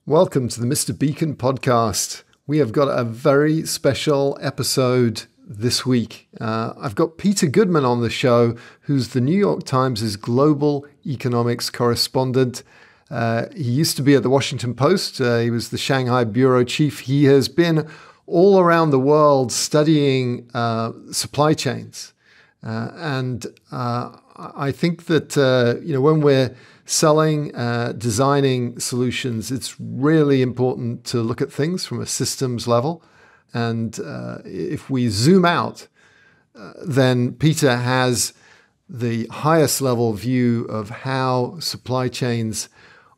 Welcome to the Mr. Beacon podcast. We have got a very special episode this week. I've got Peter Goodman on the show, who's the New York Times' global economics correspondent. He used to be at the Washington Post. He was the Shanghai bureau chief. He has been all around the world studying supply chains. And I think that, when we're selling, designing solutions, it's really important to look at things from a systems level. And if we zoom out, then Peter has the highest level view of how supply chains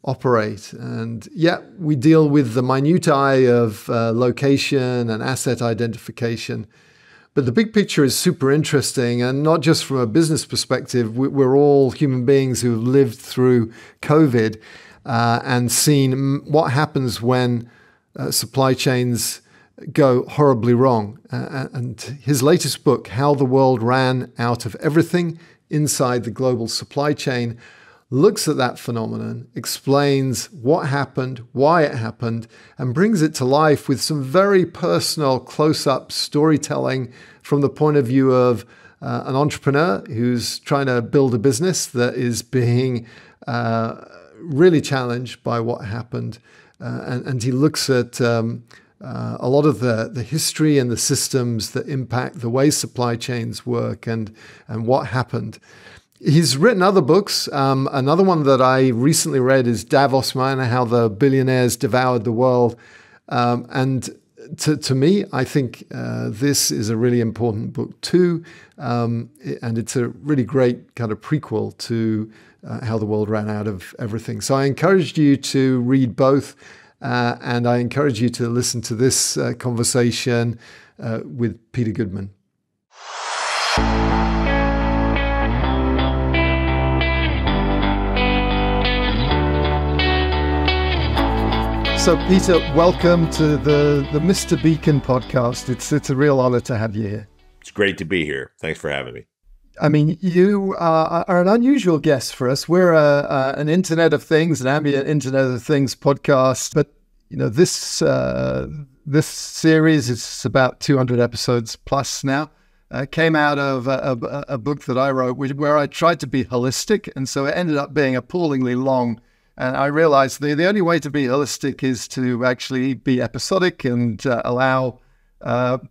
operate. And yet we deal with the minutiae of location and asset identification. But the big picture is super interesting, and not just from a business perspective. We're all human beings who've lived through COVID and seen what happens when supply chains go horribly wrong. And his latest book, How the World Ran Out of Everything Inside the Global Supply Chain, looks at that phenomenon, explains what happened, why it happened, and brings it to life with some very personal close-up storytelling from the point of view of an entrepreneur who's trying to build a business that is being really challenged by what happened. And he looks at a lot of the history and the systems that impact the way supply chains work and what happened. He's written other books. Another one that I recently read is Davos Miner, How the Billionaires Devoured the World. And to me, I think this is a really important book too. And it's a really great kind of prequel to How the World Ran Out of Everything. So I encourage you to read both. And I encourage you to listen to this conversation with Peter Goodman. So, Peter, welcome to the Mr. Beacon podcast. It's a real honor to have you here. It's great to be here. Thanks for having me. I mean, you are an unusual guest for us. We're an Internet of Things, an ambient Internet of Things podcast. But, this series is about 200 episodes plus now. Came out of a book that I wrote where I tried to be holistic. And so it ended up being appallingly long. And I realized the only way to be holistic is to actually be episodic and allow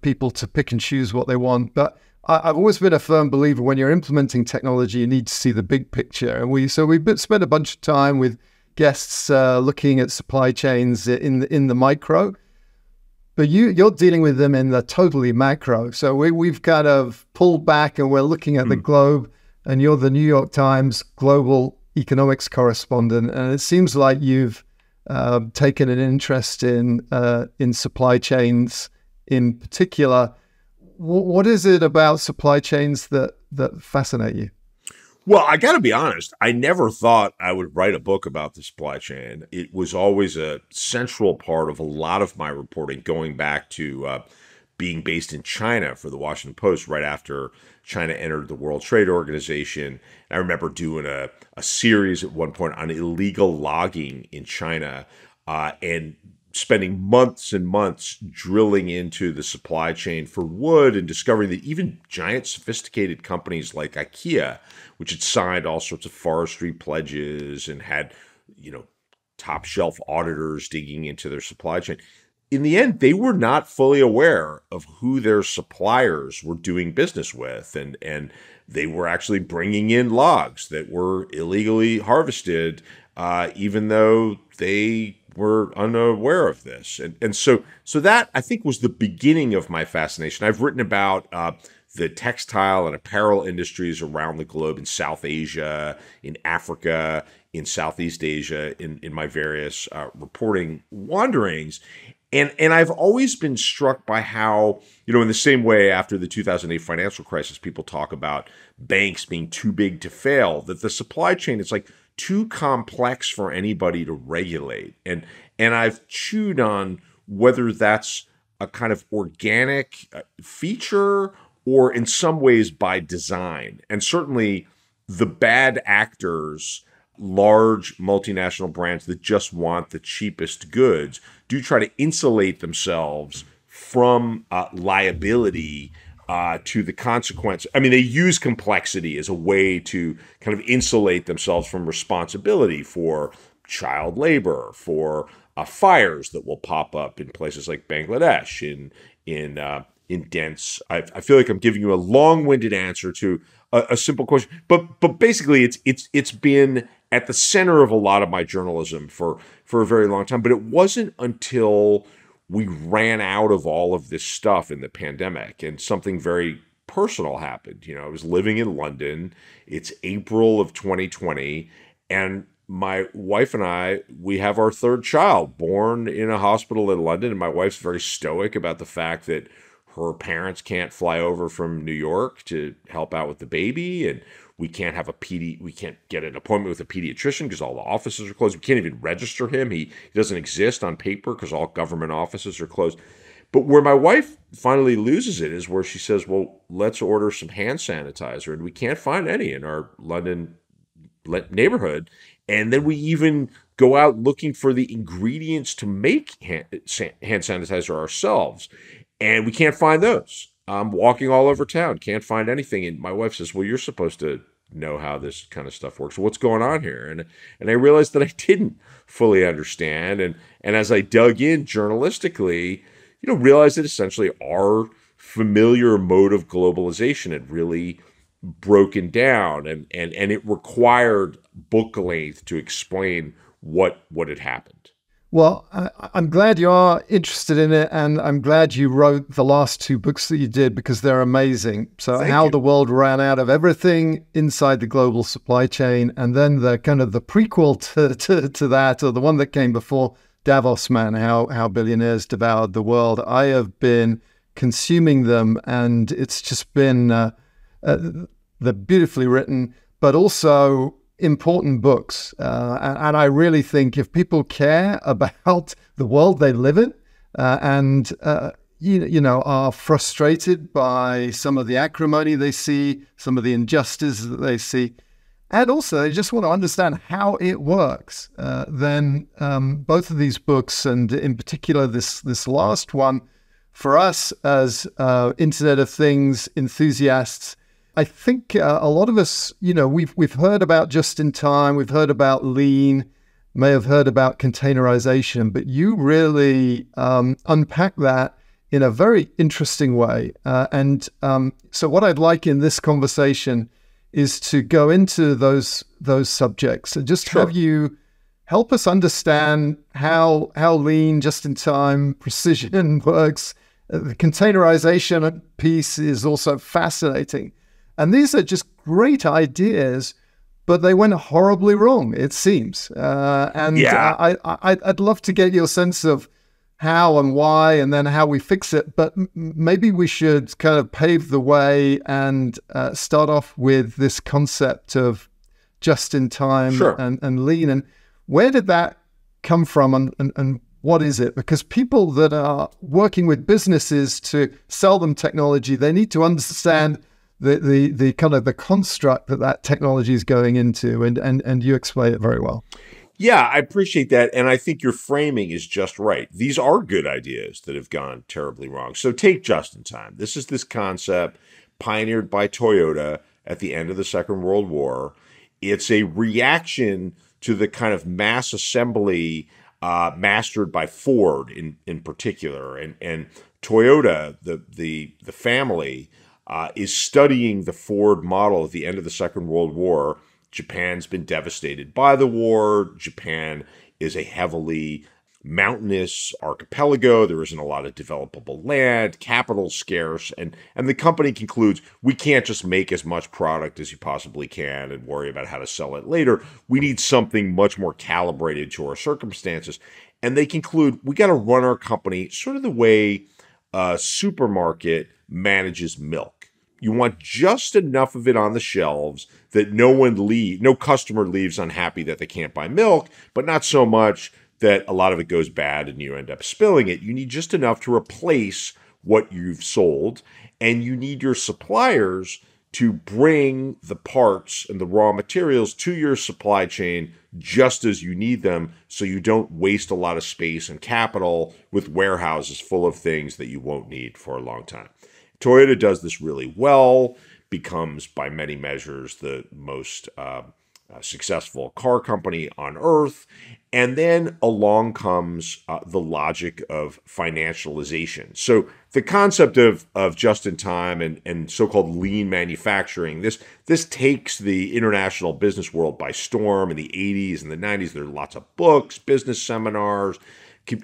people to pick and choose what they want. But I've always been a firm believer when you're implementing technology, you need to see the big picture. And we spent a bunch of time with guests looking at supply chains in the micro. But you're dealing with them in the totally macro. So we've kind of pulled back and we're looking at the globe. And you're the New York Times global economics correspondent, and it seems like you've taken an interest in supply chains in particular. What is it about supply chains that fascinate you? Well, I got to be honest. I never thought I would write a book about the supply chain. It was always a central part of a lot of my reporting, going back to being based in China for the Washington Post right after China entered the World Trade Organization. I remember doing a series at one point on illegal logging in China and spending months and months drilling into the supply chain for wood and discovering that even giant sophisticated companies like IKEA, which had signed all sorts of forestry pledges and had, top shelf auditors digging into their supply chain, in the end, they were not fully aware of who their suppliers were doing business with. And they were actually bringing in logs that were illegally harvested, even though they were unaware of this. And so that, I think, was the beginning of my fascination. I've written about the textile and apparel industries around the globe in South Asia, in Africa, in Southeast Asia, in my various reporting wanderings. And I've always been struck by how, in the same way after the 2008 financial crisis, people talk about banks being too big to fail, that the supply chain is like too complex for anybody to regulate. And I've chewed on whether that's a kind of organic feature or in some ways by design. And certainly the bad actors large multinational brands that just want the cheapest goods do try to insulate themselves from liability to the consequence. I mean, they use complexity as a way to kind of insulate themselves from responsibility for child labor, for fires that will pop up in places like Bangladesh, in dense. I feel like I'm giving you a long-winded answer to a simple question, but basically, it's been at the center of a lot of my journalism for a very long time. But it wasn't until we ran out of all of this stuff in the pandemic and something very personal happened. I was living in London. It's April of 2020, and my wife and we have our third child born in a hospital in London, and my wife's very stoic about the fact that her parents can't fly over from New York to help out with the baby, and we can't have we can't get an appointment with a pediatrician because all the offices are closed. We can't even register him. He doesn't exist on paper because all government offices are closed. But where my wife finally loses it is where she says, well, let's order some hand sanitizer. And we can't find any in our London neighborhood. And then we even go out looking for the ingredients to make hand sanitizer ourselves. And we can't find those. I'm walking all over town, can't find anything. And my wife says, well, you're supposed to know how this kind of stuff works. What's going on here? And I realized that I didn't fully understand. And as I dug in journalistically, realized that essentially our familiar mode of globalization had really broken down, and it required book length to explain what had happened. Well, I'm glad you are interested in it, and I'm glad you wrote the last two books that you did because they're amazing. So How the World Ran Out of Everything Inside the Global Supply Chain, and then the kind of the prequel to that, or the one that came before, Davos Man, How Billionaires Devoured the World. I have been consuming them, and it's just been they're beautifully written, but also important books. And I really think if people care about the world they live in and are frustrated by some of the acrimony they see, some of the injustice that they see, and also they just want to understand how it works, then both of these books, and in particular this last one, for us as Internet of Things enthusiasts, I think a lot of us, we've heard about just-in-time, we've heard about lean, may have heard about containerization, but you really unpack that in a very interesting way. So what I'd like in this conversation is to go into those subjects and just have you help us understand how lean, just-in-time, precision works. The containerization piece is also fascinating. And these are just great ideas, but they went horribly wrong, it seems. I'd love to get your sense of how and why, and then how we fix it. But maybe we should kind of pave the way and start off with this concept of just-in-time and lean. And where did that come from, and what is it? Because people that are working with businesses to sell them technology, they need to understand the kind of the construct that technology is going into, and you explain it very well. Yeah, I appreciate that. And I think your framing is just right. These are good ideas that have gone terribly wrong. So take just-in-time. This is this concept pioneered by Toyota at the end of the Second World War. It's a reaction to the kind of mass assembly mastered by Ford in particular. And Toyota, the family, is studying the Ford model at the end of the Second World War. Japan's been devastated by the war. Japan is a heavily mountainous archipelago. There isn't a lot of developable land, capital scarce, and the company concludes, we can't just make as much product as you possibly can and worry about how to sell it later. We need something much more calibrated to our circumstances. And they conclude, we got to run our company sort of the way a supermarket manages milk. You want just enough of it on the shelves that no customer leaves unhappy that they can't buy milk, but not so much that a lot of it goes bad and you end up spilling it. You need just enough to replace what you've sold, and you need your suppliers to bring the parts and the raw materials to your supply chain just as you need them, so you don't waste a lot of space and capital with warehouses full of things that you won't need for a long time. Toyota does this really well, becomes by many measures the most successful car company on earth. And then along comes the logic of financialization. So the concept of just-in-time and so-called lean manufacturing, this takes the international business world by storm. In the 80s and the 90s, there are lots of books, business seminars,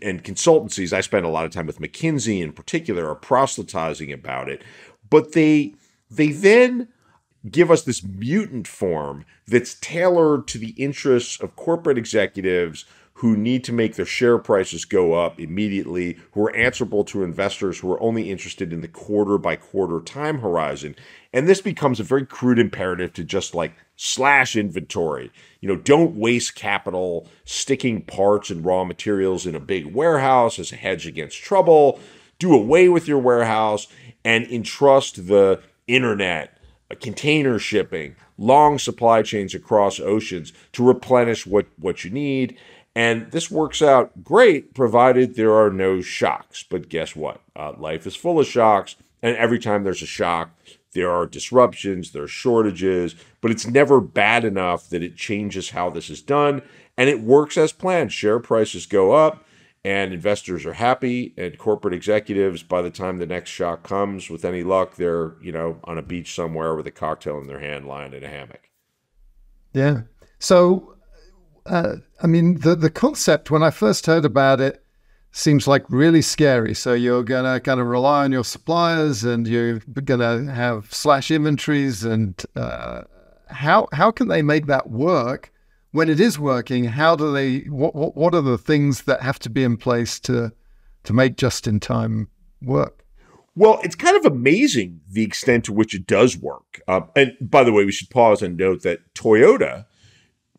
and consultancies. I spent a lot of time with McKinsey in particular, are proselytizing about it. But they then give us this mutant form that's tailored to the interests of corporate executives who need to make their share prices go up immediately, who are answerable to investors who are only interested in the quarter by quarter time horizon. And this becomes a very crude imperative to just like slash inventory. Don't waste capital sticking parts and raw materials in a big warehouse as a hedge against trouble. Do away with your warehouse and entrust the internet, container shipping, long supply chains across oceans to replenish what you need. And this works out great, provided there are no shocks. But guess what? Life is full of shocks. And every time there's a shock, there are disruptions, there are shortages, but it's never bad enough that it changes how this is done. And it works as planned. Share prices go up and investors are happy, and corporate executives, by the time the next shock comes, with any luck, they're, on a beach somewhere with a cocktail in their hand lying in a hammock. Yeah. So, the concept, when I first heard about it, seems like really scary. So you're gonna kind of rely on your suppliers, and you're gonna have slash inventories, and how can they make that work? When it is working, how do they? What are the things that have to be in place to make just-in-time work? Well, it's kind of amazing the extent to which it does work. And by the way, we should pause and note that Toyota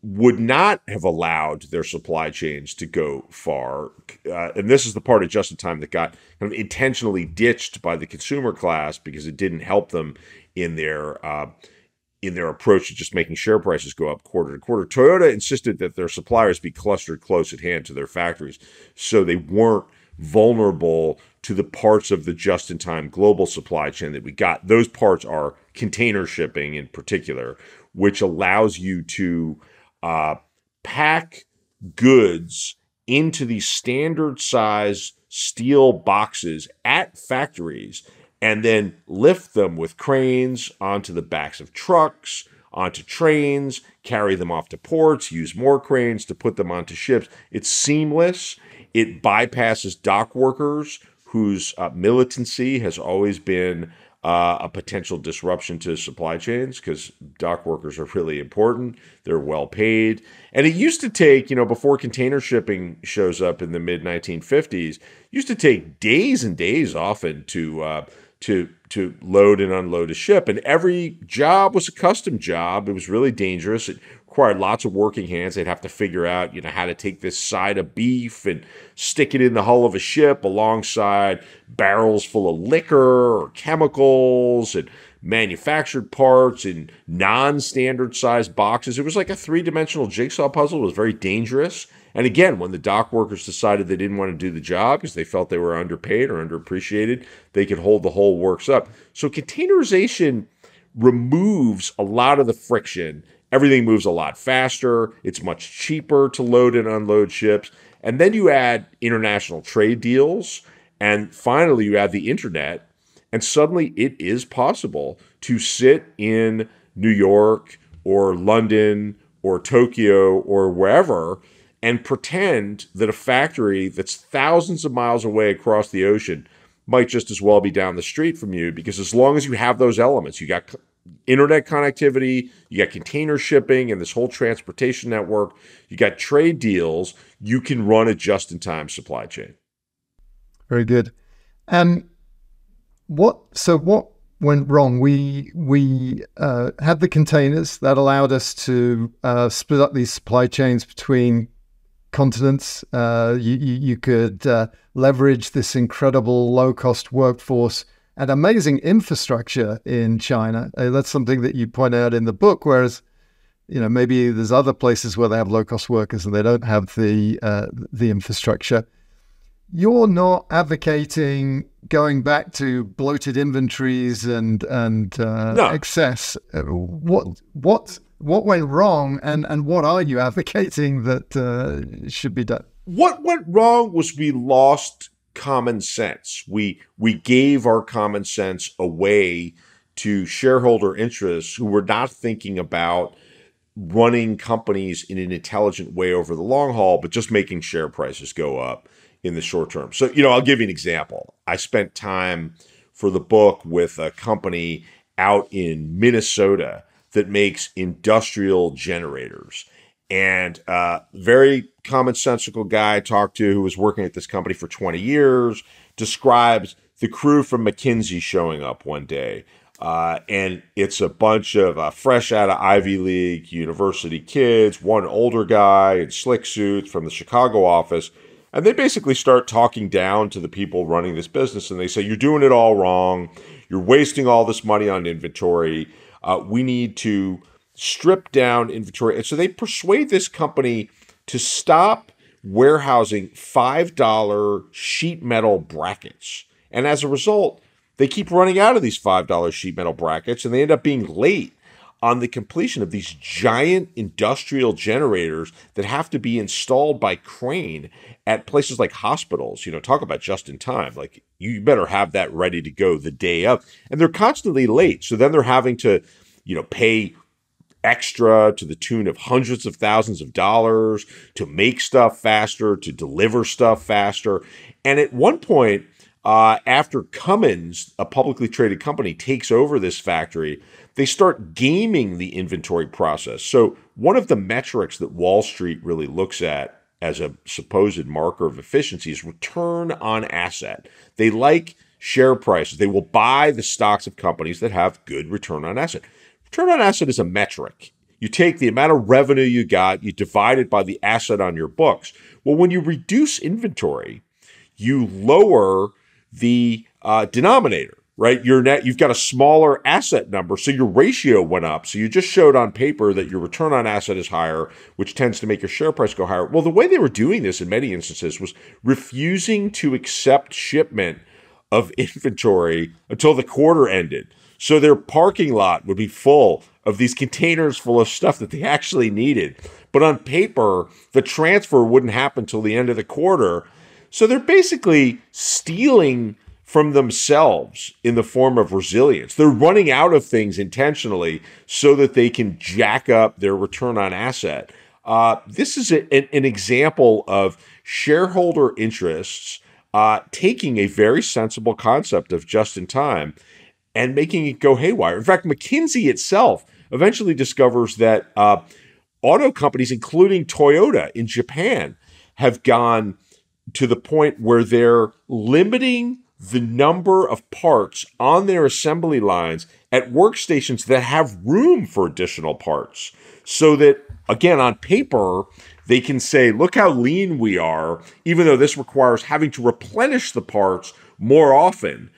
would not have allowed their supply chains to go far. And this is the part of just-in-time that got kind of intentionally ditched by the consumer class because it didn't help them in their approach to just making share prices go up quarter to quarter. Toyota insisted that their suppliers be clustered close at hand to their factories so they weren't vulnerable to the parts of the just-in-time global supply chain that we got. Those parts are container shipping in particular, which allows you to pack goods into these standard size steel boxes at factories and then lift them with cranes onto the backs of trucks, onto trains, carry them off to ports, use more cranes to put them onto ships. It's seamless. It bypasses dock workers whose militancy has always been a potential disruption to supply chains, because dock workers are really important. They're well paid. And it used to take, before container shipping shows up in the mid-1950s, used to take days and days often to load and unload a ship. And every job was a custom job. It was really dangerous. It required lots of working hands. They'd have to figure out, how to take this side of beef and stick it in the hull of a ship alongside barrels full of liquor or chemicals and manufactured parts in non-standard sized boxes. It was like a three-dimensional jigsaw puzzle. It was very dangerous. And again, when the dock workers decided they didn't want to do the job because they felt they were underpaid or underappreciated, they could hold the whole works up. So containerization removes a lot of the friction. Everything moves a lot faster. It's much cheaper to load and unload ships. And then you add international trade deals. And finally, you add the internet. And suddenly it is possible to sit in New York or London or Tokyo or wherever and pretend that a factory that's thousands of miles away across the ocean might just as well be down the street from you, because as long as you have those elements, you got internet connectivity, you got container shipping and this whole transportation network, you got trade deals, you can run a just-in-time supply chain. Very good. And what went wrong? We had the containers that allowed us to split up these supply chains between continents. You could leverage this incredible low-cost workforce and amazing infrastructure in China. That's something that you point out in the book, whereas maybe there's other places where they have low-cost workers and they don't have the infrastructure. You're not advocating going back to bloated inventories and No. excess. What went wrong, and what are you advocating that should be done? What went wrong was we lost common sense. We gave our common sense away to shareholder interests who were not thinking about running companies in an intelligent way over the long haul, but just making share prices go up in the short term. So, I'll give you an example. I spent time for the book with a company out in Minnesota that makes industrial generators. And very commonsensical guy I talked to who was working at this company for 20 years describes the crew from McKinsey showing up one day. And it's a bunch of fresh out of Ivy League university kids, one older guy in slick suits from the Chicago office. And they basically start talking down to the people running this business. And they say, you're doing it all wrong. You're wasting all this money on inventory. We need to strip down inventory. And so they persuade this company to stop warehousing $5 sheet metal brackets. And as a result, they keep running out of these $5 sheet metal brackets, and they end up being late on the completion of these giant industrial generators that have to be installed by crane at places like hospitals. Talk about just in time. Like, you better have that ready to go the day of. And they're constantly late. So then they're having to, pay extra to the tune of hundreds of thousands of dollars to make stuff faster, to deliver stuff faster. And at one point, after Cummins, a publicly traded company, takes over this factory, they start gaming the inventory process. So one of the metrics that Wall Street really looks at as a supposed marker of efficiency is return on asset. They like share prices. They will buy the stocks of companies that have good return on asset. Return on asset is a metric. You take the amount of revenue you got, you divide it by the asset on your books. Well, when you reduce inventory, you lower the denominator, right? You've got a smaller asset number, so your ratio went up. So you just showed on paper that your return on asset is higher, which tends to make your share price go higher. Well, the way they were doing this in many instances was refusing to accept shipment of inventory until the quarter ended. So their parking lot would be full of these containers full of stuff that they actually needed. But on paper, the transfer wouldn't happen till the end of the quarter. So they're basically stealing from themselves in the form of resilience. They're running out of things intentionally so that they can jack up their return on asset. This is an example of shareholder interests taking a very sensible concept of just in time and making it go haywire. In fact, McKinsey itself eventually discovers that auto companies, including Toyota in Japan, have gone to the point where they're limiting the number of parts on their assembly lines at workstations that have room for additional parts. So that, again, on paper, they can say, look how lean we are, even though this requires having to replenish the parts more often.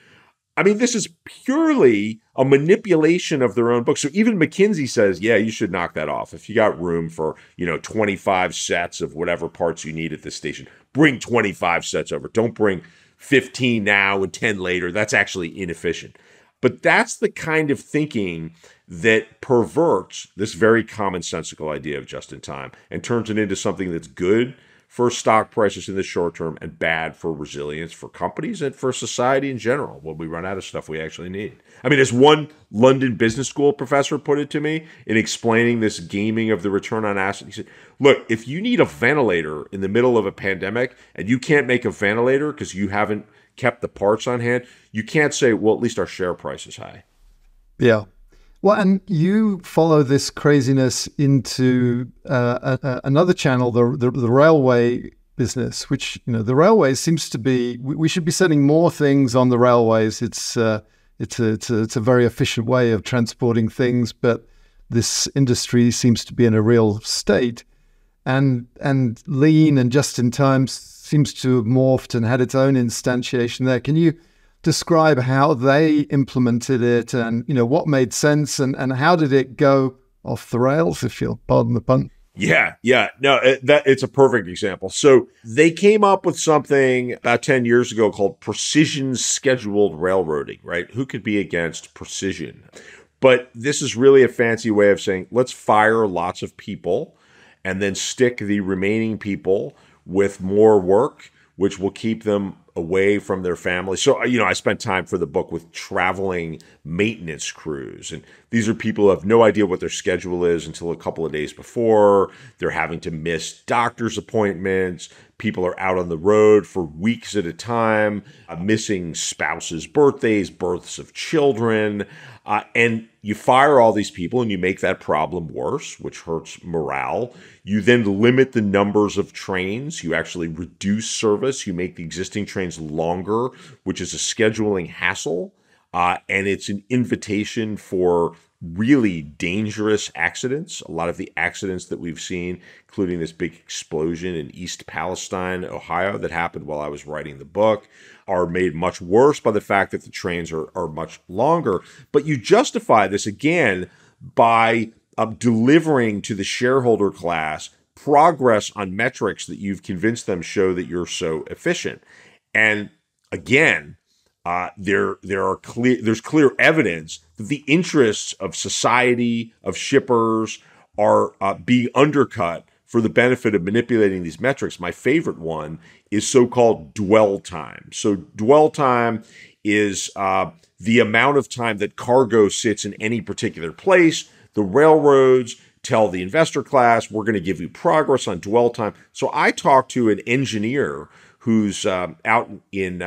I mean, this is purely a manipulation of their own book. So even McKinsey says, yeah, you should knock that off. If you got room for, 25 sets of whatever parts you need at this station, bring 25 sets over. Don't bring 15 now and 10 later. That's actually inefficient. But that's the kind of thinking that perverts this very commonsensical idea of just in time and turns it into something that's good for stock prices in the short term and bad for resilience for companies and for society in general when we run out of stuff we actually need. I mean, as one London Business School professor put it to me in explaining this gaming of the return on asset, he said, look, if you need a ventilator in the middle of a pandemic and you can't make a ventilator because you haven't kept the parts on hand, you can't say, well, at least our share price is high. Yeah. Well, and you follow this craziness into another channel, the railway business, which, the railways seems to be, we should be sending more things on the railways. It's a very efficient way of transporting things, but this industry seems to be in a real state, and lean and just in time seems to have morphed and had its own instantiation there. Can you describe how they implemented it and, what made sense and how did it go off the rails, if you'll pardon the pun? Yeah. No, it's a perfect example. So they came up with something about 10 years ago called precision scheduled railroading, right? Who could be against precision? But this is really a fancy way of saying, let's fire lots of people and then stick the remaining people with more work, which will keep them away from their family. So, I spent time for the book with traveling maintenance crews. And these are people who have no idea what their schedule is until a couple of days before. They're having to miss doctor's appointments. People are out on the road for weeks at a time, missing spouses' birthdays, births of children. And you fire all these people and you make that problem worse, which hurts morale. You then limit the numbers of trains. You actually reduce service. You make the existing trains longer, which is a scheduling hassle. And it's an invitation for really dangerous accidents. A lot of the accidents that we've seen, including this big explosion in East Palestine, Ohio, that happened while I was writing the book, are made much worse by the fact that the trains are much longer. But you justify this again by delivering to the shareholder class progress on metrics that you've convinced them show that you're so efficient. And again, there's clear evidence that the interests of society, of shippers, are being undercut for the benefit of manipulating these metrics. My favorite one is so-called dwell time. So dwell time is the amount of time that cargo sits in any particular place. The railroads tell the investor class, we're going to give you progress on dwell time. So I talked to an engineer who's out in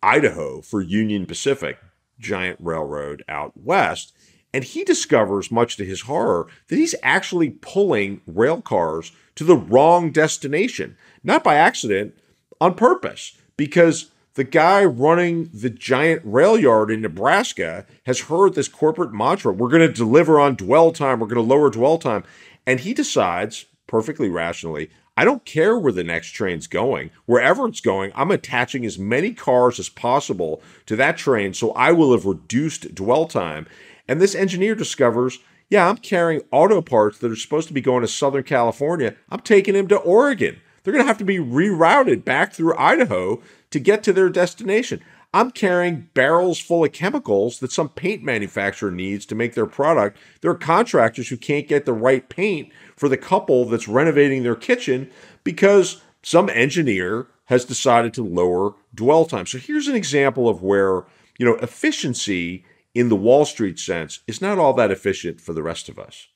Idaho for Union Pacific, giant railroad out west. And he discovers, much to his horror, that he's actually pulling rail cars to the wrong destination, not by accident, on purpose, because the guy running the giant rail yard in Nebraska has heard this corporate mantra, we're going to deliver on dwell time, we're going to lower dwell time. And he decides, perfectly rationally, I don't care where the next train's going. Wherever it's going, I'm attaching as many cars as possible to that train, so I will have reduced dwell time. And this engineer discovers, I'm carrying auto parts that are supposed to be going to Southern California. I'm taking them to Oregon. They're going to have to be rerouted back through Idaho to get to their destination. I'm carrying barrels full of chemicals that some paint manufacturer needs to make their product. There are contractors who can't get the right paint for the couple that's renovating their kitchen because some engineer has decided to lower dwell time. So here's an example of where, efficiency in the Wall Street sense is not all that efficient for the rest of us.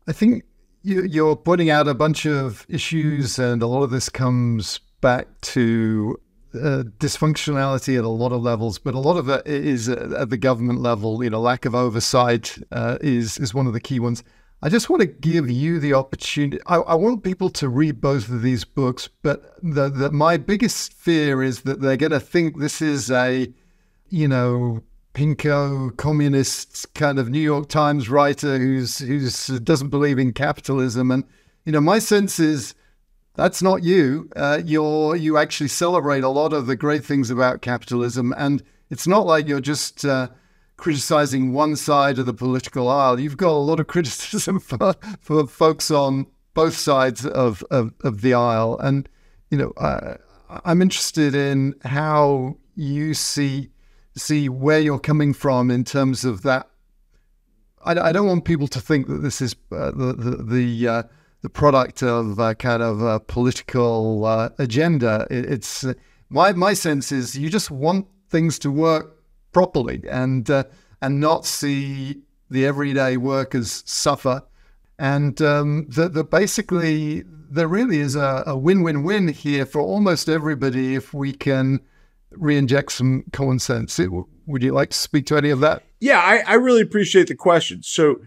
I think you're pointing out a bunch of issues, and a lot of this comes back to dysfunctionality at a lot of levels, but a lot of it is at the government level. Lack of oversight is one of the key ones. I just want to give you the opportunity. I want people to read both of these books, but my biggest fear is that they're going to think this is a, pinko communist kind of New York Times writer who's doesn't believe in capitalism. And, my sense is that's not you. You actually celebrate a lot of the great things about capitalism. And it's not like you're just criticizing one side of the political aisle. You've got a lot of criticism for folks on both sides of the aisle. And, I'm interested in how you see where you're coming from in terms of that. I don't want people to think that this is the product of kind of a political agenda. It's my sense is you just want things to work properly and not see the everyday workers suffer, and that basically there really is a win-win-win here for almost everybody if we can re-inject some common sense. Would you like to speak to any of that? Yeah, I really appreciate the question. So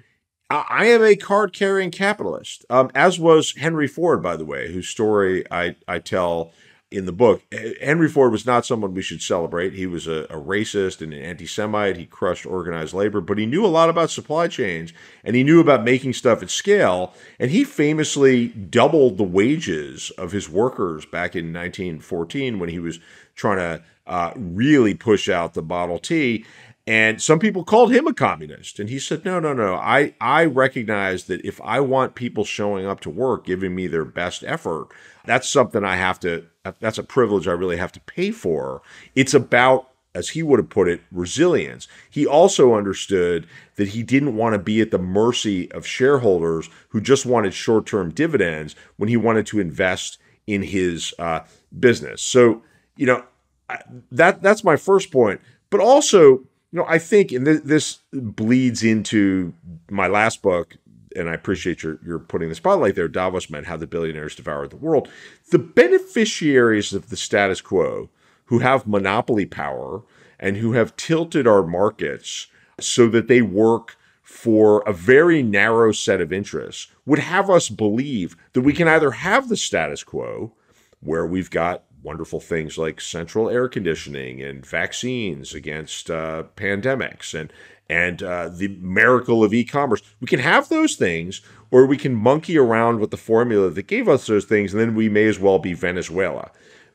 I am a card-carrying capitalist, as was Henry Ford, by the way, whose story I tell in the book. Henry Ford was not someone we should celebrate. He was a racist and an anti-Semite. He crushed organized labor, but he knew a lot about supply chains, and he knew about making stuff at scale. And he famously doubled the wages of his workers back in 1914 when he was trying to really push out the Model T. And some people called him a communist. And he said, no. I recognize that if I want people showing up to work, giving me their best effort, that's something that's a privilege I really have to pay for. It's about, as he would have put it, resilience. He also understood that he didn't want to be at the mercy of shareholders who just wanted short-term dividends when he wanted to invest in his business. So, that's my first point. But also, I think, and this bleeds into my last book, and I appreciate your putting the spotlight there, Davos Men, How the Billionaires Devoured the World. The beneficiaries of the status quo who have monopoly power and who have tilted our markets so that they work for a very narrow set of interests would have us believe that we can either have the status quo, where we've got wonderful things like central air conditioning and vaccines against pandemics and the miracle of e-commerce. We can have those things, or we can monkey around with the formula that gave us those things, and then we may as well be Venezuela.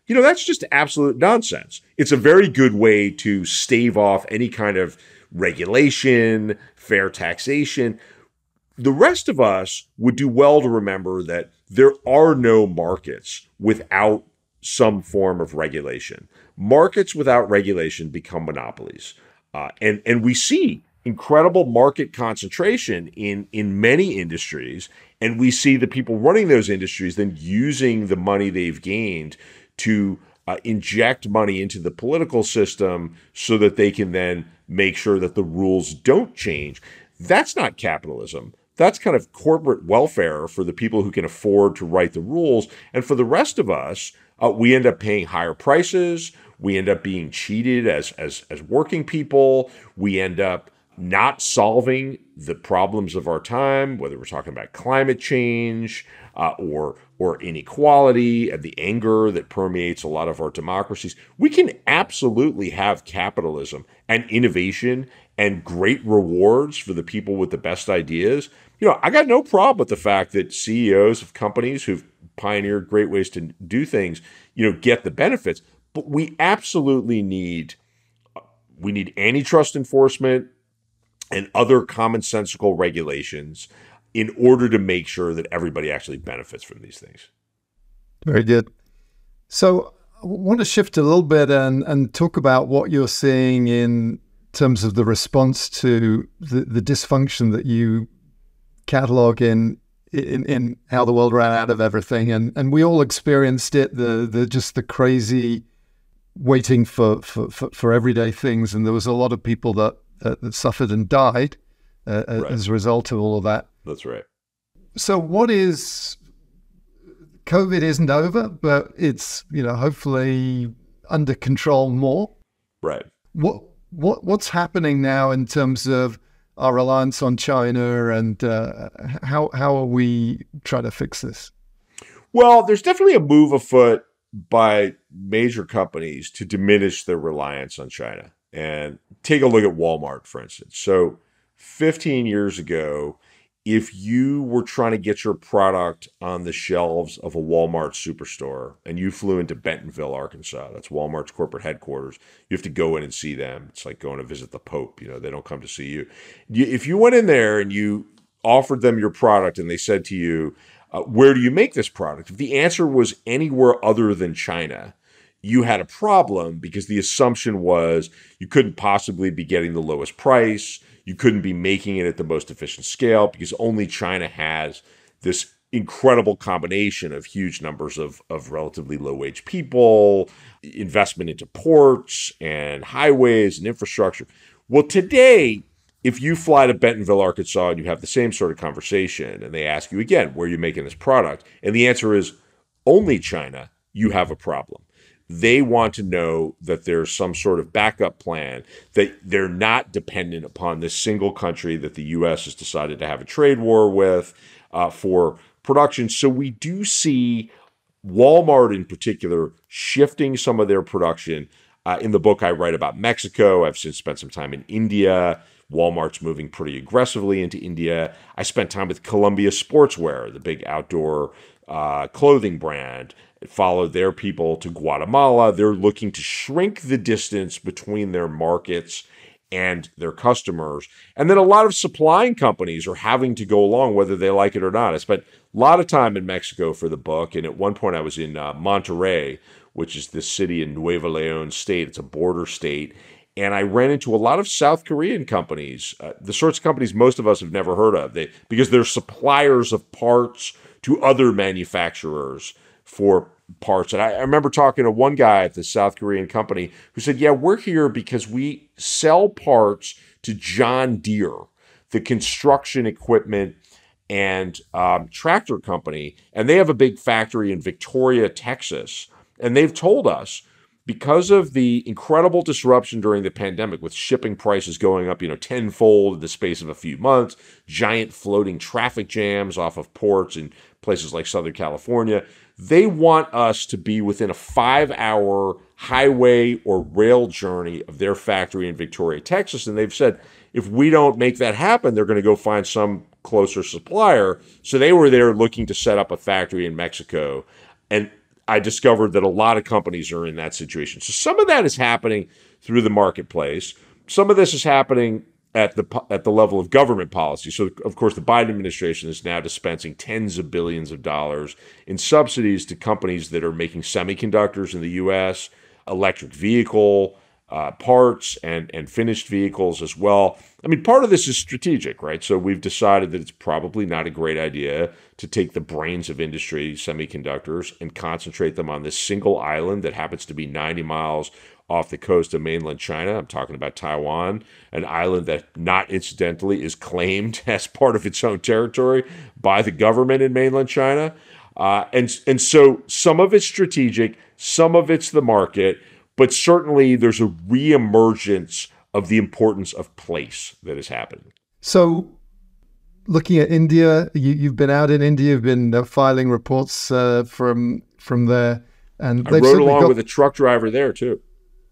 That's just absolute nonsense. It's a very good way to stave off any kind of regulation, fair taxation. The rest of us would do well to remember that there are no markets without some form of regulation. Markets without regulation become monopolies. And we see incredible market concentration in many industries, and we see the people running those industries then using the money they've gained to inject money into the political system so that they can then make sure that the rules don't change. That's not capitalism. That's kind of corporate welfare for the people who can afford to write the rules. And for the rest of us, we end up paying higher prices. We end up being cheated as working people. We end up not solving the problems of our time, whether we're talking about climate change or inequality and the anger that permeates a lot of our democracies. We can absolutely have capitalism and innovation and great rewards for the people with the best ideas. I got no problem with the fact that CEOs of companies who've pioneered great ways to do things, get the benefits. But we absolutely need antitrust enforcement and other commonsensical regulations in order to make sure that everybody actually benefits from these things. Very good. So I want to shift a little bit and talk about what you're seeing in terms of the response to the dysfunction that you catalog in How the World Ran Out of Everything. And we all experienced it, the crazy waiting for everyday things. And there was a lot of people that suffered and died Right. as a result of all of that. That's right. So COVID isn't over, but it's, hopefully under control more. Right. What's happening now in terms of our reliance on China, and how are we trying to fix this? Well, there's definitely a move afoot by major companies to diminish their reliance on China. And take a look at Walmart, for instance. So 15 years ago, if you were trying to get your product on the shelves of a Walmart superstore and you flew into Bentonville, Arkansas, that's Walmart's corporate headquarters, you have to go in and see them. It's like going to visit the Pope. They don't come to see you. If you went in there and you offered them your product and they said to you, where do you make this product? If the answer was anywhere other than China, you had a problem, because the assumption was you couldn't possibly be getting the lowest price. You couldn't be making it at the most efficient scale, because only China has this incredible combination of huge numbers of relatively low-wage people, investment into ports and highways and infrastructure. Well, today, if you fly to Bentonville, Arkansas, and you have the same sort of conversation, and they ask you again, where are you making this product? And the answer is only China, you have a problem. They want to know that there's some sort of backup plan, that they're not dependent upon this single country that the U.S. has decided to have a trade war with for production. So we do see Walmart in particular shifting some of their production. In the book, I write about Mexico. I've since spent some time in India. Walmart's moving pretty aggressively into India. I spent time with Columbia Sportswear, the big outdoor clothing brand. It followed their people to Guatemala. They're looking to shrink the distance between their markets and their customers. And then a lot of supplying companies are having to go along, whether they like it or not. I spent a lot of time in Mexico for the book. And at one point I was in Monterrey, which is this city in Nuevo Leon state. It's a border state. And I ran into a lot of South Korean companies, the sorts of companies most of us have never heard of, because they're suppliers of parts to other manufacturers for parts. And I remember talking to one guy at the South Korean company who said, yeah, we're here because we sell parts to John Deere, the construction equipment and tractor company. And they have a big factory in Victoria, Texas. And they've told us, because of the incredible disruption during the pandemic with shipping prices going up, tenfold in the space of a few months, giant floating traffic jams off of ports in places like Southern California, they want us to be within a 5-hour highway or rail journey of their factory in Victoria, Texas. And they've said, if we don't make that happen, they're going to go find some closer supplier. So they were there looking to set up a factory in Mexico. And I discovered that a lot of companies are in that situation. So some of that is happening through the marketplace. Some of this is happening at the level of government policy. So, of course, the Biden administration is now dispensing tens of billions of dollars in subsidies to companies that are making semiconductors in the U.S., electric vehicle parts, and finished vehicles as well. I mean, part of this is strategic, right? So we've decided that it's probably not a great idea to take the brains of industry, semiconductors, and concentrate them on this single island that happens to be 90 miles off the coast of mainland China. I'm talking about Taiwan, an island that, not incidentally, is claimed as part of its own territory by the government in mainland China. And so some of it's strategic, some of it's the market, but certainly there's a reemergence of the importance of place that is happening. So looking at India, you've been out in India, you've been filing reports from there. And I rode along with a truck driver there too.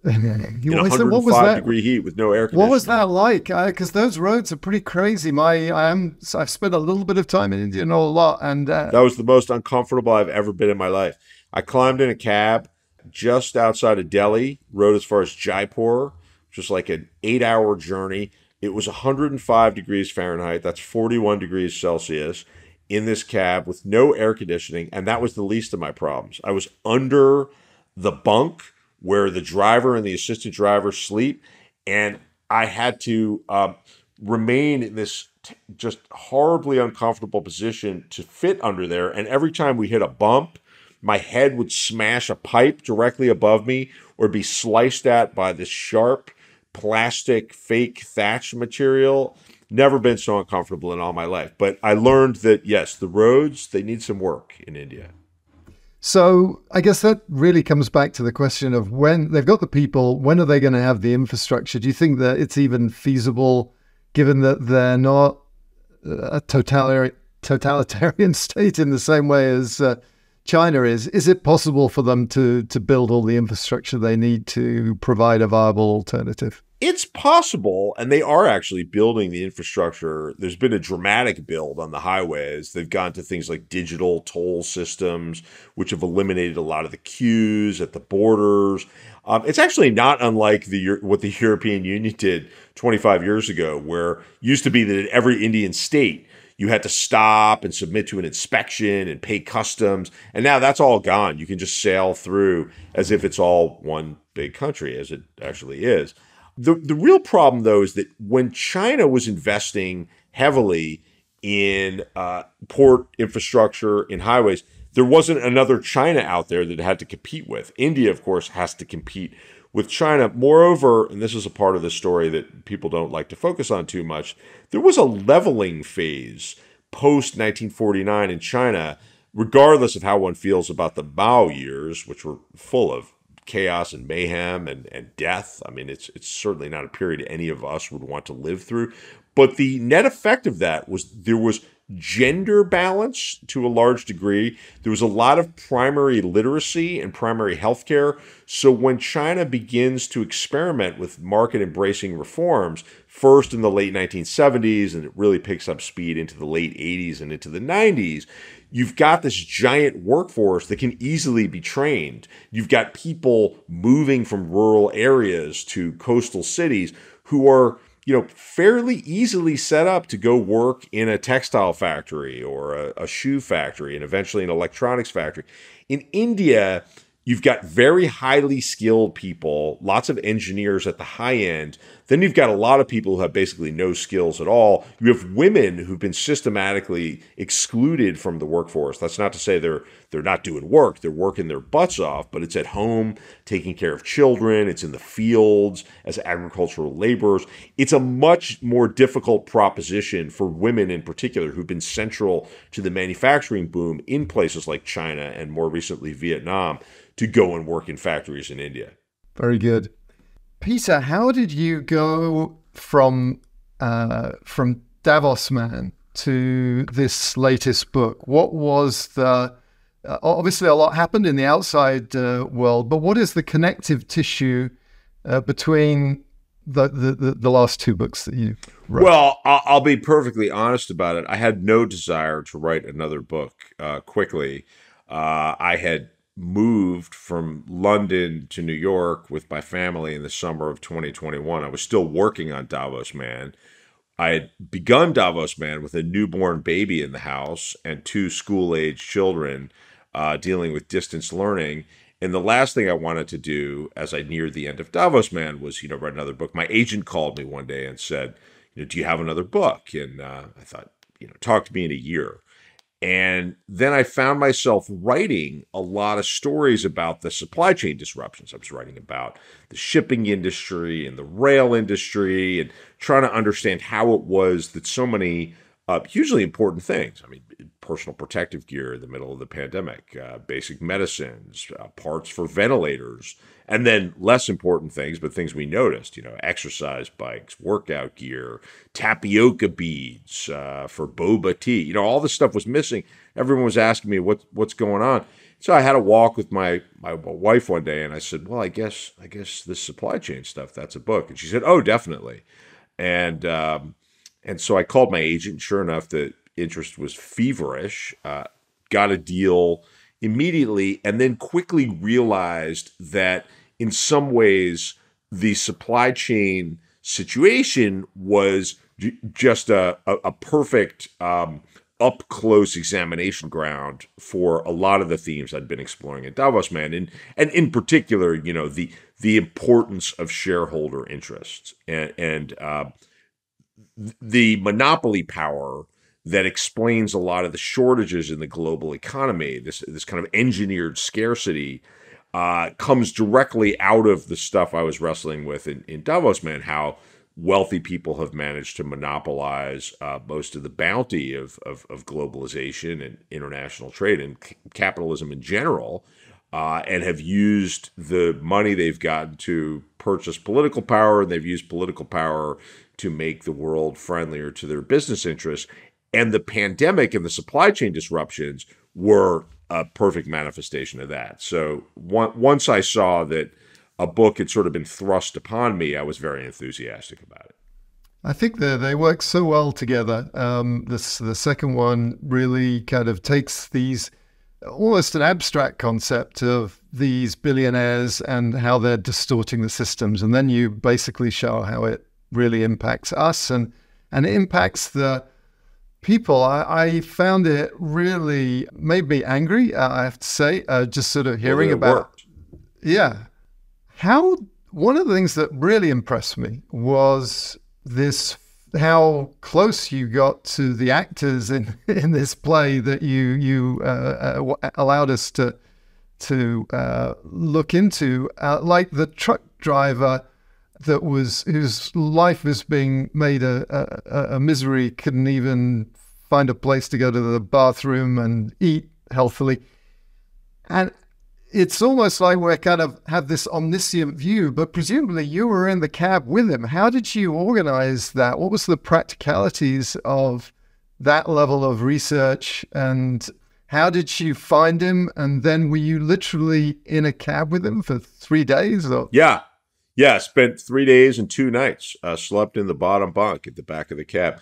In 105-degree heat with no air conditioning. What was that like? Because those roads are pretty crazy. I've spent a little bit of time in India, not a lot. And that was the most uncomfortable I've ever been in my life. I climbed in a cab just outside of Delhi, rode as far as Jaipur, which was like an 8-hour journey. It was 105 degrees Fahrenheit. That's 41 degrees Celsius in this cab with no air conditioning. And that was the least of my problems. I was under the bunk where the driver and the assistant driver sleep. And I had to remain in this just horribly uncomfortable position to fit under there. And every time we hit a bump, my head would smash a pipe directly above me or be sliced at by this sharp plastic fake thatch material. Never been so uncomfortable in all my life. But I learned that, yes, the roads, they need some work in India. So I guess that really comes back to the question of when they've got the people, when are they going to have the infrastructure? Do you think that it's even feasible, given that they're not a totalitarian state in the same way as China is? Is it possible for them to build all the infrastructure they need to provide a viable alternative? It's possible, and they are actually building the infrastructure. There's been a dramatic build on the highways. They've gone to things like digital toll systems, which have eliminated a lot of the queues at the borders. It's actually not unlike what the European Union did 25 years ago, where it used to be that in every Indian state, you had to stop and submit to an inspection and pay customs. And now that's all gone. You can just sail through as if it's all one big country, as it actually is. The real problem, though, is that when China was investing heavily in port infrastructure, in highways, there wasn't another China out there that it had to compete with. India, of course, has to compete with China. Moreover, and this is a part of the story that people don't like to focus on too much, there was a leveling phase post-1949 in China, regardless of how one feels about the Mao years, which were full of chaos and mayhem and death. I mean, it's certainly not a period any of us would want to live through. But the net effect of that was there was gender balance to a large degree. There was a lot of primary literacy and primary healthcare. So when China begins to experiment with market embracing reforms, first in the late 1970s, and it really picks up speed into the late 80s and into the 90s, you've got this giant workforce that can easily be trained. You've got people moving from rural areas to coastal cities who are, fairly easily set up to go work in a textile factory or a shoe factory and eventually an electronics factory. In India, you've got very highly skilled people, lots of engineers at the high end. Then you've got a lot of people who have basically no skills at all. You have women who've been systematically excluded from the workforce. That's not to say they're not doing work. They're working their butts off, but it's at home, taking care of children. It's in the fields as agricultural laborers. It's a much more difficult proposition for women in particular who've been central to the manufacturing boom in places like China and more recently Vietnam to go and work in factories in India. Very good. Peter, how did you go from Davos Man to this latest book? What was the obviously a lot happened in the outside world, but what is the connective tissue between the last two books that you wrote? Well, I'll be perfectly honest about it. I had no desire to write another book quickly. I had moved from London to New York with my family in the summer of 2021. I was still working on Davos Man. I had begun Davos Man with a newborn baby in the house and two school-age children dealing with distance learning. And the last thing I wanted to do as I neared the end of Davos Man was, write another book. My agent called me one day and said, do you have another book? And I thought, talk to me in a year. And then I found myself writing a lot of stories about the supply chain disruptions. I was writing about the shipping industry and the rail industry and trying to understand how it was that so many hugely important things, personal protective gear in the middle of the pandemic, basic medicines, parts for ventilators, and then less important things, but things we noticed, exercise bikes, workout gear, tapioca beads for boba tea. All this stuff was missing. Everyone was asking me what's going on. So I had a walk with my wife one day, and I said, well, I guess this supply chain stuff, that's a book. And she said, oh, definitely. And so I called my agent. Sure enough, the interest was feverish, got a deal immediately, and then quickly realized that in some ways the supply chain situation was just a perfect up-close examination ground for a lot of the themes I'd been exploring at Davos Man, and in particular, the importance of shareholder interests and the monopoly power that explains a lot of the shortages in the global economy. This kind of engineered scarcity comes directly out of the stuff I was wrestling with in Davos Man, how wealthy people have managed to monopolize most of the bounty of globalization and international trade and capitalism in general, and have used the money they've gotten to purchase political power, and they've used political power to make the world friendlier to their business interests. And the pandemic and the supply chain disruptions were a perfect manifestation of that. So once I saw that a book had sort of been thrust upon me, I was very enthusiastic about it. I think they work so well together. The second one really kind of takes these almost an abstract concept of these billionaires and how they're distorting the systems, and then you basically show how it really impacts us and it impacts the people. I found it really made me angry, I have to say, just sort of hearing about, one of the things that really impressed me was how close you got to the actors in this play that you allowed us to look into, like the truck driver whose life was being made a misery, couldn't even find a place to go to the bathroom and eat healthily. And it's almost like we kind of have this omniscient view, but presumably you were in the cab with him. How did you organize that? What was the practicalities of that level of research? And how did you find him? And then were you literally in a cab with him for 3 days? Or? Yeah. Yeah. Spent 3 days and 2 nights. Slept in the bottom bunk at the back of the cab.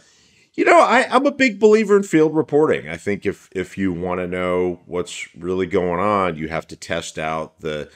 I'm a big believer in field reporting. I think if you want to know what's really going on, you have to test out the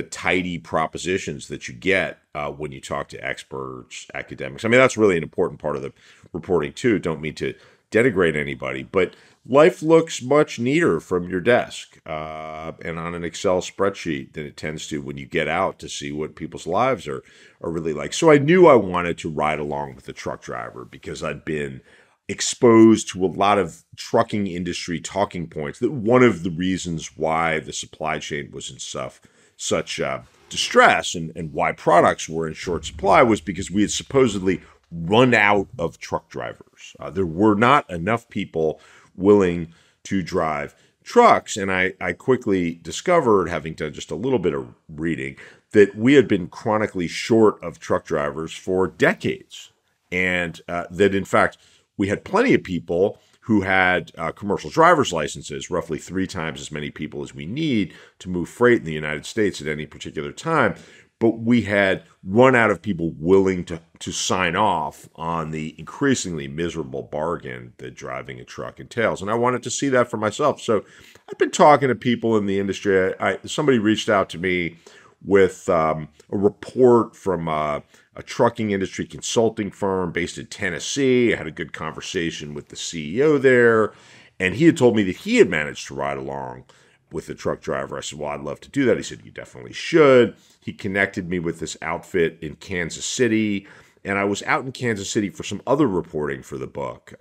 tidy propositions that you get when you talk to experts, academics. I mean, that's really an important part of the reporting too. Don't mean to denigrate anybody, but life looks much neater from your desk and on an Excel spreadsheet than it tends to when you get out to see what people's lives are really like. So I knew I wanted to ride along with the truck driver because I'd been exposed to a lot of trucking industry talking points. That one of the reasons why the supply chain was in such distress and why products were in short supply was because we had supposedly run out of truck drivers. There were not enough people willing to drive trucks. And I quickly discovered, having done just a little bit of reading, that we had been chronically short of truck drivers for decades. And that, in fact, we had plenty of people who had commercial driver's licenses, roughly 3 times as many people as we need to move freight in the United States at any particular time. But we had run out of people willing to sign off on the increasingly miserable bargain that driving a truck entails. And I wanted to see that for myself. So I've been talking to people in the industry. Somebody reached out to me with a report from a trucking industry consulting firm based in Tennessee. I had a good conversation with the CEO there, and he had told me that he had managed to ride along with the truck driver. I said, well, I'd love to do that. He said, you definitely should. He connected me with this outfit in Kansas City, and I was out in Kansas City for some other reporting for the book,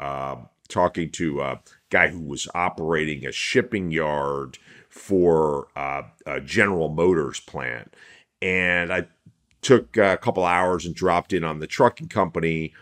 talking to a guy who was operating a shipping yard for a General Motors plant. And I took a couple hours and dropped in on the trucking company,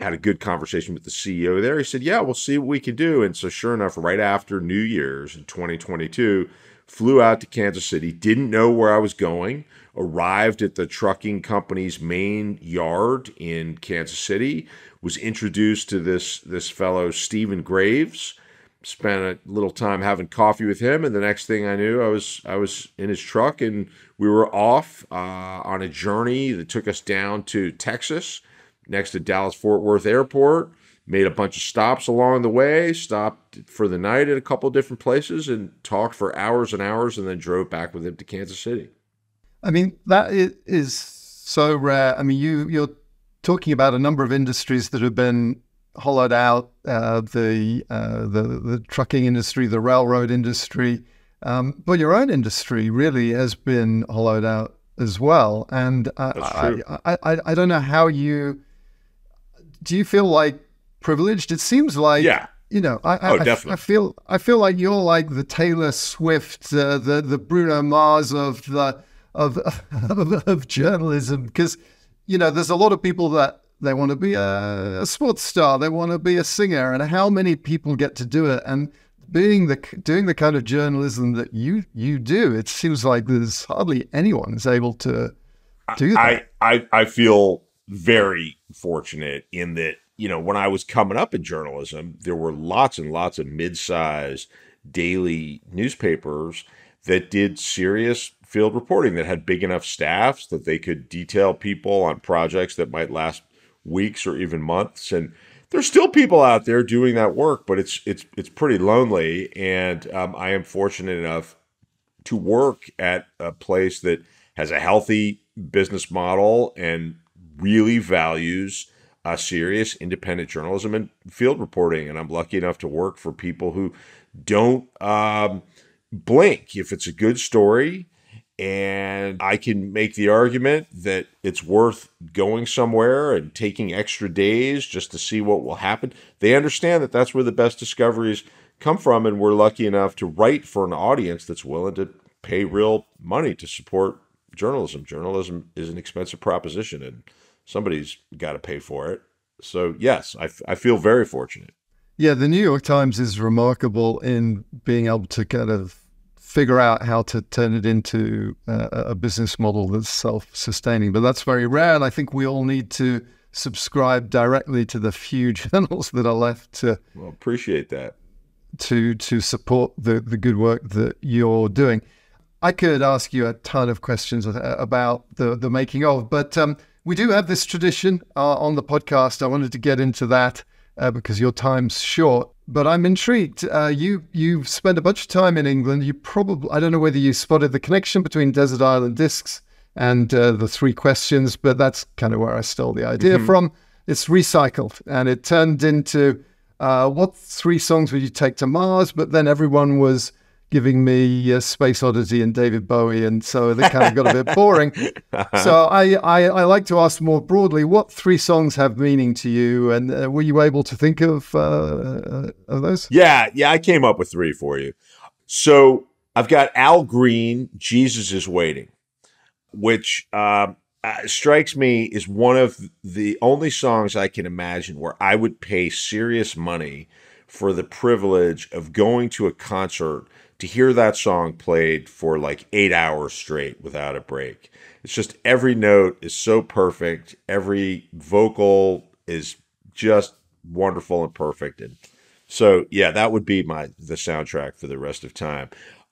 had a good conversation with the CEO there. He said, yeah, we'll see what we can do. And so sure enough, right after New Year's in 2022, flew out to Kansas City, didn't know where I was going, arrived at the trucking company's main yard in Kansas City, was introduced to this fellow, Stephen Graves, spent a little time having coffee with him, and the next thing I knew, I was in his truck, and we were off on a journey that took us down to Texas, next to Dallas-Fort Worth Airport. Made a bunch of stops along the way, stopped for the night at a couple of different places, and talked for hours and hours, and then drove back with him to Kansas City. I mean, that is so rare. I mean, you're talking about a number of industries that have been hollowed out, the trucking industry, the railroad industry, but your own industry really has been hollowed out as well. And I don't know how do you feel like privileged? It seems like, yeah. Definitely. I feel like you're like the Taylor Swift, the Bruno Mars of journalism, because there's a lot of people that they want to be a sports star, they want to be a singer, and how many people get to do it? And doing the kind of journalism that you do, it seems like there's hardly anyone who's able to do that. I feel very fortunate in that, when I was coming up in journalism, there were lots and lots of mid-sized daily newspapers that did serious field reporting, that had big enough staffs that they could detail people on projects that might last weeks or even months. And there's still people out there doing that work, but it's pretty lonely. And I am fortunate enough to work at a place that has a healthy business model and really values serious independent journalism and field reporting. And I'm lucky enough to work for people who don't blink if it's a good story. And I can make the argument that it's worth going somewhere and taking extra days just to see what will happen. They understand that that's where the best discoveries come from. And we're lucky enough to write for an audience that's willing to pay real money to support journalism. Journalism is an expensive proposition, and somebody's got to pay for it. So yes, I feel very fortunate. Yeah, the New York Times is remarkable in being able to kind of figure out how to turn it into a business model that's self-sustaining. But that's very rare, and I think we all need to subscribe directly to the few journals that are left Well, appreciate that. to support the good work that you're doing. I could ask you a ton of questions about the making of, but we do have this tradition on the podcast. I wanted to get into that because your time's short, but I'm intrigued. You've spent a bunch of time in England. You probably, I don't know whether you spotted the connection between Desert Island Discs and the three questions, but that's kind of where I stole the idea from. It's recycled, and it turned into what three songs would you take to Mars? But then everyone was giving me Space Oddity and David Bowie, and so they kind of got a bit boring. So I like to ask more broadly, what three songs have meaning to you, and were you able to think of those? Yeah, I came up with three for you. So I've got Al Green, Jesus is Waiting, which strikes me as one of the only songs I can imagine where I would pay serious money for the privilege of going to a concert to hear that song played for like 8 hours straight without a break. It's just every note is so perfect. Every vocal is just wonderful and perfect. And so, yeah, that would be the soundtrack for the rest of time.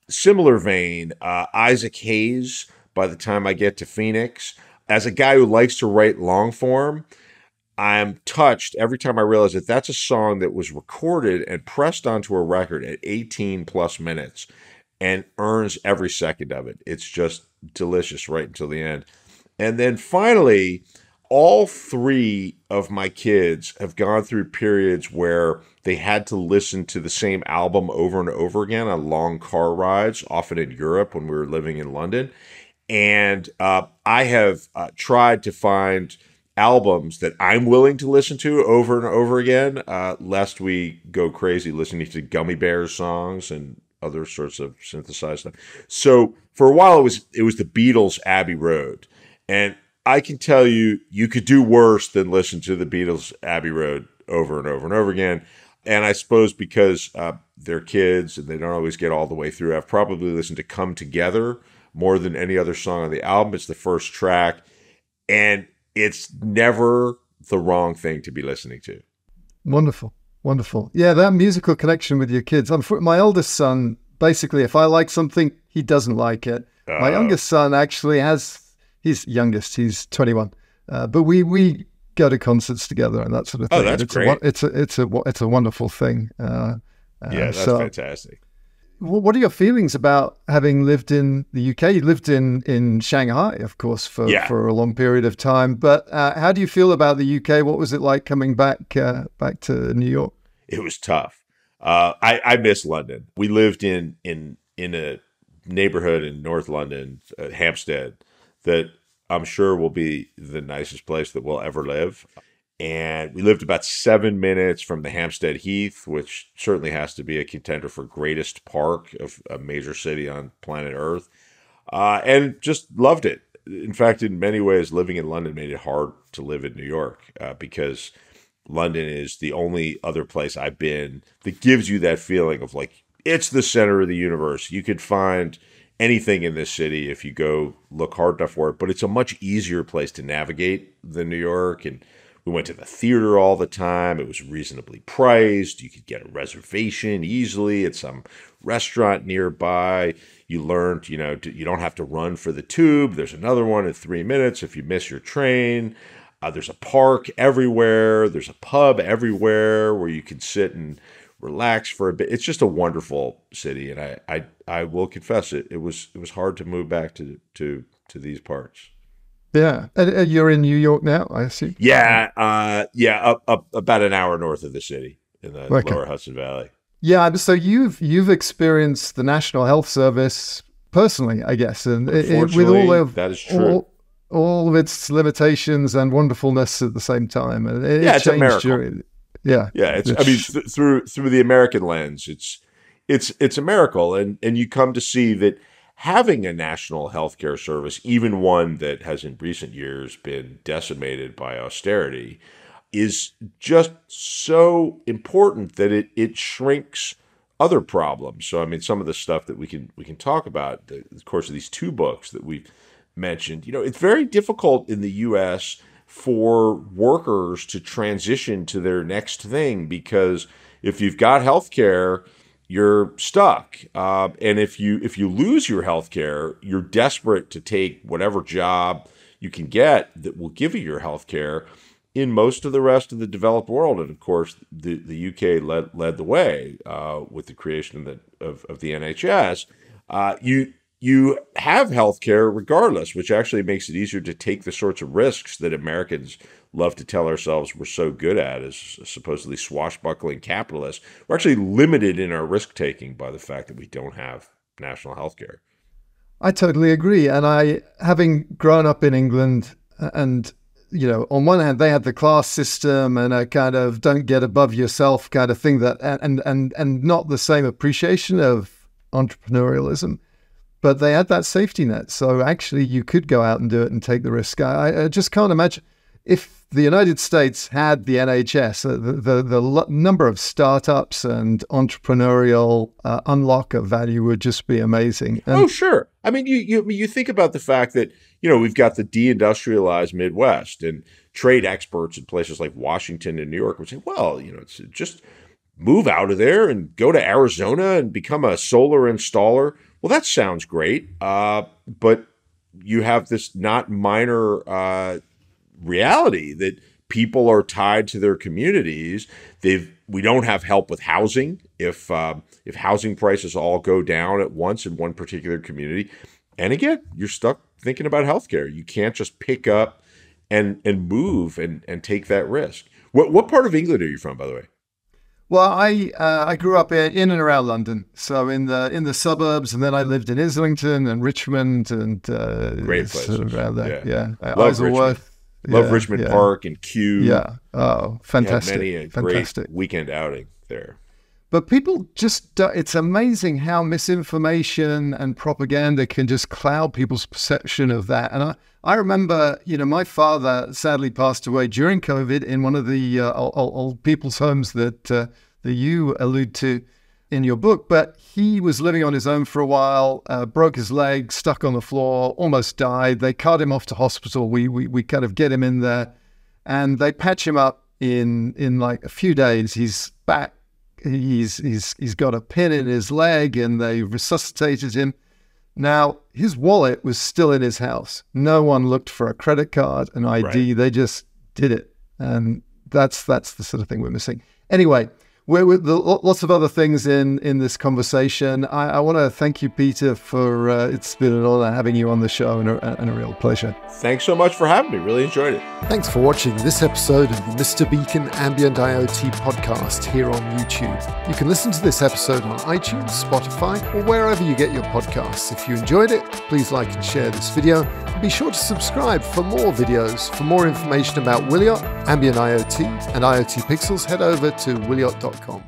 Similar vein, Isaac Hayes, By the Time I Get to Phoenix. As a guy who likes to write long form, I'm touched every time I realize that that's a song that was recorded and pressed onto a record at 18 plus minutes and earns every second of it. It's just delicious right until the end. And then finally, all three of my kids have gone through periods where they had to listen to the same album over and over again on long car rides, often in Europe when we were living in London. And I have tried to find albums that I'm willing to listen to over and over again, lest we go crazy listening to Gummy Bears songs and other sorts of synthesized stuff. So for a while, it was the Beatles' Abbey Road. And I can tell you, you could do worse than listen to the Beatles' Abbey Road over and over and over again. And I suppose because they're kids and they don't always get all the way through, I've probably listened to Come Together more than any other song on the album. It's the first track. And it's never the wrong thing to be listening to. Wonderful. Yeah, that musical connection with your kids. My oldest son, basically, if I like something, he doesn't like it. My youngest son actually he's youngest, he's 21. But we go to concerts together and that sort of thing. Oh, that's great. It's a wonderful thing. Yeah, that's fantastic. What are your feelings about having lived in the UK? You lived in Shanghai, of course, for a long period of time. But how do you feel about the UK? What was it like coming back to New York? It was tough. I miss London. We lived in a neighborhood in North London, Hampstead, that I'm sure will be the nicest place that we'll ever live. And we lived about 7 minutes from the Hampstead Heath, which certainly has to be a contender for greatest park of a major city on planet Earth. And just loved it. In fact, in many ways, living in London made it hard to live in New York because London is the only other place I've been that gives you that feeling of like, it's the center of the universe. You could find anything in this city if you go look hard enough for it, but it's a much easier place to navigate than New York. And we went to the theater all the time. It was reasonably priced. You could get a reservation easily at some restaurant nearby. You learned, you don't have to run for the tube. There's another one in 3 minutes if you miss your train. There's a park everywhere. There's a pub everywhere where you can sit and relax for a bit. It's just a wonderful city, and I will confess it was hard to move back to these parts. Yeah, and you're in New York now, I assume. Yeah, up about an hour north of the city in the lower Hudson Valley. Yeah, so you've experienced the National Health Service personally, I guess, and with that is true. All of its limitations and wonderfulness at the same time, and it's a miracle. Yeah. Through the American lens, it's a miracle, and you come to see that having a national healthcare service, even one that has in recent years been decimated by austerity, is just so important that it shrinks other problems. So, I mean, some of the stuff that we can talk about, of course, of these two books that we've mentioned, it's very difficult in the U.S. for workers to transition to their next thing, because if you've got healthcare, you're stuck. And if you lose your healthcare, you're desperate to take whatever job you can get that will give you your healthcare in most of the rest of the developed world. And of course, the UK led the way with the creation of the NHS. You have healthcare regardless, which actually makes it easier to take the sorts of risks that Americans love to tell ourselves we're so good at as supposedly swashbuckling capitalists. We're actually limited in our risk taking by the fact that we don't have national healthcare. I totally agree. And having grown up in England, and on one hand, they had the class system and a kind of don't get above yourself kind of thing, that and not the same appreciation of entrepreneurialism. But they had that safety net. So actually you could go out and do it and take the risk. I just can't imagine if the United States had the NHS, the number of startups and entrepreneurial unlock of value would just be amazing. Oh, sure. I mean, you think about the fact that, we've got the deindustrialized Midwest, and trade experts in places like Washington and New York would say, well, it's just move out of there and go to Arizona and become a solar installer. Well, that sounds great, but you have this not minor reality that people are tied to their communities. We don't have help with housing if housing prices all go down at once in one particular community. And again, you're stuck thinking about healthcare. You can't just pick up and move and take that risk. What part of England are you from, by the way? Well, I grew up in and around London, so in the suburbs, and then I lived in Islington and Richmond and great places sort of around there. Yeah. Love Richmond. Love Richmond Park and Kew. Yeah. Oh, fantastic. Had many a fantastic. Great weekend outing there. But people it's amazing how misinformation and propaganda can just cloud people's perception of that. And I remember, my father sadly passed away during COVID in one of the old people's homes that you allude to in your book. But he was living on his own for a while, broke his leg, stuck on the floor, almost died. They carted him off to hospital. We kind of get him in there, and they patch him up in like a few days. He's back. He's got a pin in his leg, and they resuscitated him. Now, his wallet was still in his house. No one looked for a credit card, an ID. Right. They just did it. And that's the sort of thing we're missing. Anyway, we're with lots of other things in this conversation. I want to thank you, Peter, for it's been an honor having you on the show, and a real pleasure. Thanks so much for having me. Really enjoyed it. Thanks for watching this episode of the Mr. Beacon Ambient IoT podcast here on YouTube. You can listen to this episode on iTunes, Spotify, or wherever you get your podcasts. If you enjoyed it, please like and share this video. And be sure to subscribe for more videos. For more information about Wiliot, Ambient IoT, and IoT Pixels, head over to wiliot.com.